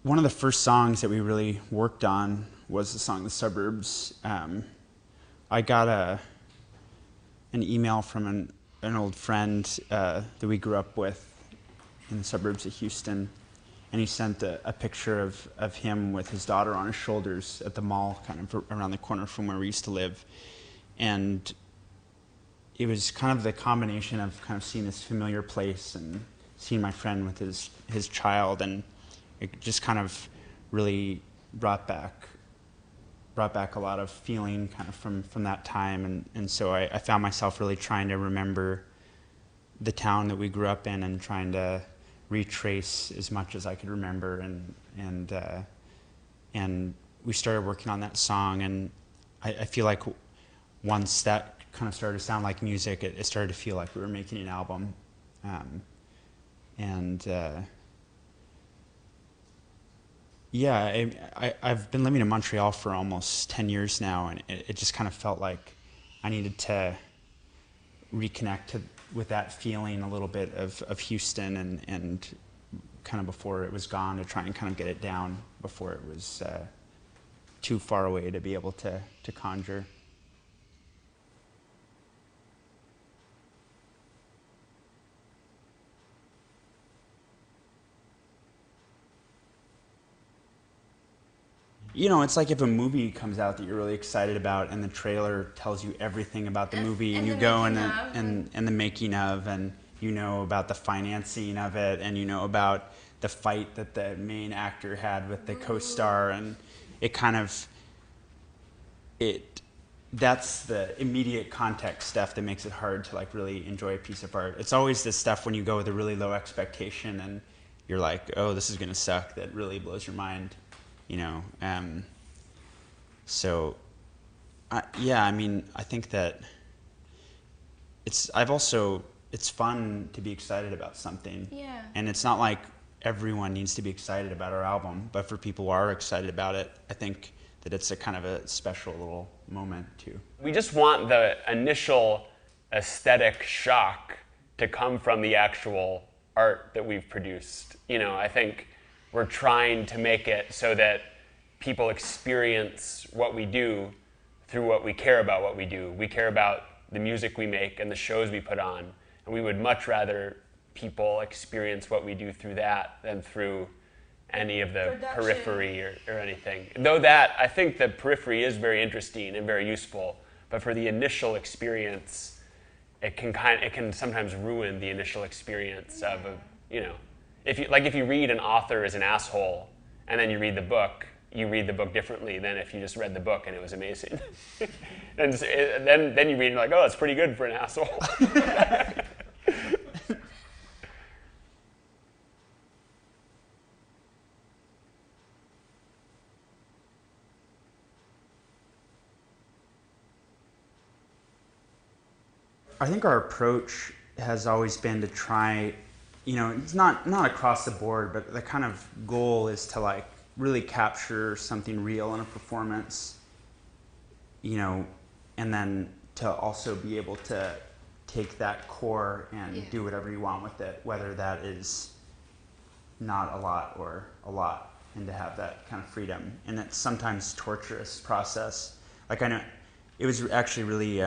one of the first songs that we really worked on was the song "The Suburbs." I got an email from an old friend that we grew up with in the suburbs of Houston, and he sent a picture of him with his daughter on his shoulders at the mall, kind of around the corner from where we used to live. And it was kind of the combination of kind of seeing this familiar place and seeing my friend with his child, and it just kind of really brought back a lot of feeling kind of from that time. And so I found myself really trying to remember the town that we grew up in and trying to retrace as much as I could remember. And we started working on that song, and I feel like once that kind of started to sound like music, it started to feel like we were making an album. Yeah, I've been living in Montreal for almost 10 years now, and it just kind of felt like I needed to reconnect with that feeling a little bit of Houston and kind of before it was gone, to try and kind of get it down before it was too far away to be able to conjure. You know, it's like if a movie comes out that you're really excited about, and the trailer tells you everything about the movie, and you go and the making of, and you know about the financing of it, and you know about the fight that the main actor had with the co-star, and it kind of that's the immediate context stuff that makes it hard to like really enjoy a piece of art. It's always this stuff when you go with a really low expectation and you're like, oh, this is gonna suck, that really blows your mind. You know, yeah, I mean, I think that it's fun to be excited about something. Yeah. And it's not like everyone needs to be excited about our album, but for people who are excited about it, I think that it's a kind of a special little moment too. We just want the initial aesthetic shock to come from the actual art that we've produced. You know, I think we're trying to make it so that people experience what we do through what we care about what we do. We care about the music we make and the shows we put on, and we would much rather people experience what we do through that than through any of the periphery or anything. Though that, I think the periphery is very interesting and very useful, but for the initial experience, it can sometimes ruin the initial experience of if you read an author as an asshole and then you read the book differently than if you just read the book and it was amazing. And then you read and you're like, oh, it's pretty good for an asshole. I think our approach has always been to try, you know, it's not across the board, but the kind of goal is to like really capture something real in a performance, you know, and then to also be able to take that core and do whatever you want with it, whether that is not a lot or a lot, and to have that kind of freedom. And it's sometimes torturous process. Like I know it was actually really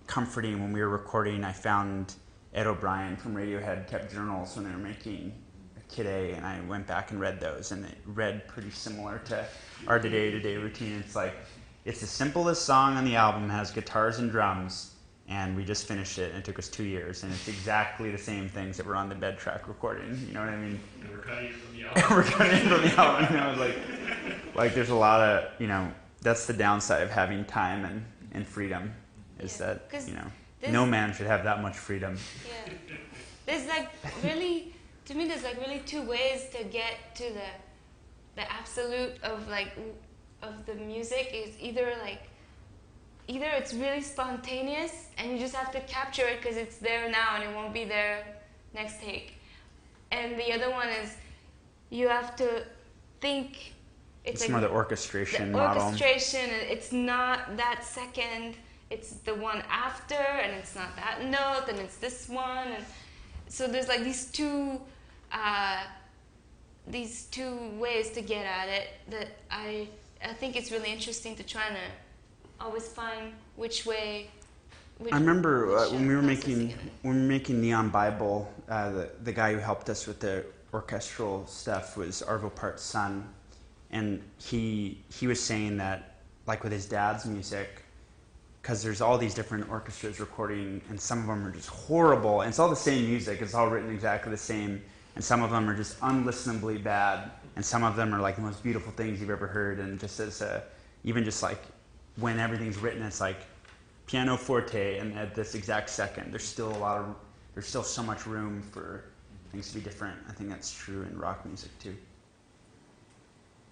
comforting when we were recording. I found Ed O'Brien from Radiohead kept journals when they were making Kid A, and I went back and read those, and it read pretty similar to our day-to-day routine. It's like, it's the simplest song on the album, has guitars and drums, and we just finished it, and it took us 2 years, and it's exactly the same things that were on the bed track recording, you know what I mean? And we're cutting it from the album. We're cutting it from the album, you know, like there's a lot of, you know, that's the downside of having time and freedom, is that, you know, no man should have that much freedom. Yeah. There's like really, to me, there's like really two ways to get to the absolute of the music. Is either it's really spontaneous and you just have to capture it because it's there now and it won't be there next take. And the other one is you have to think. It's like more the orchestration model. Orchestration, it's not that second. It's the one after, and it's not that note, and it's this one. And so there's like these two these two ways to get at it that I think it's really interesting to try to always find which way. I remember when we were processing making Neon Bible, the guy who helped us with the orchestral stuff was Arvo Part's son, and he was saying that, like with his dad's music, because there's all these different orchestras recording, and some of them are just horrible, and it's all the same music, it's all written exactly the same, and some of them are just unlistenably bad, and some of them are like the most beautiful things you've ever heard, and just as even just like when everything's written, it's like piano forte, and at this exact second, there's still so much room for things to be different. I think that's true in rock music too.